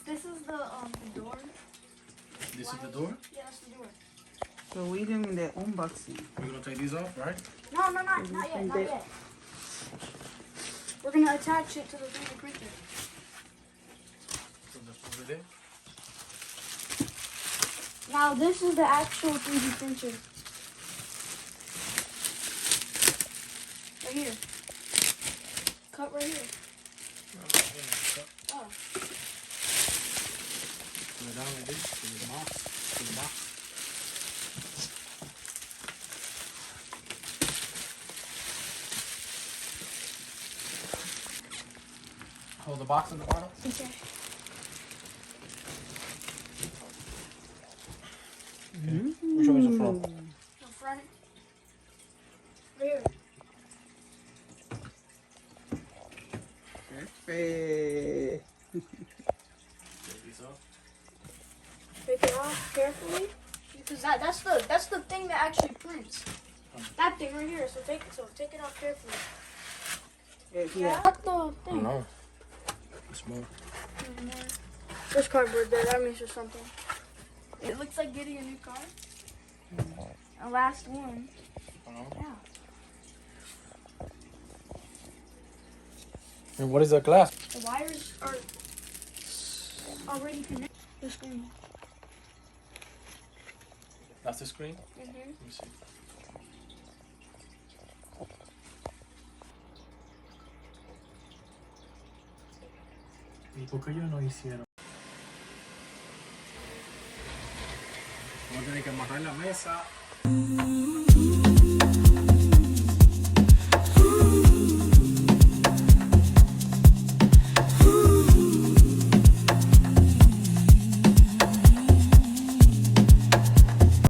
This is the door. This is the door? Yeah, that's the door. So we doing the unboxing. We're gonna take these off, right? No, not yet, not yet. We're gonna attach it to the 3D printer. So that's over there. Now this is the actual 3D printer. Right here. Cut right here. Oh. Put it down like this. To the box. To the box. Hold the box on the bottom. Okay. Which one is the front? The front. Right here. Perfect. Take these off. Take it off carefully. Because that's the thing that actually prints. That thing right here. So take it off carefully. Yeah. What the thing? No. It's more. There's cardboard there. That means there's something. It looks like getting a new car. A last one. Yeah. And what is that glass? The wires are already connected to the screen. That's the screen? Mm-hmm. Let me see. ¿Y por qué ellos no hicieron? Vamos a tener que amarrar la mesa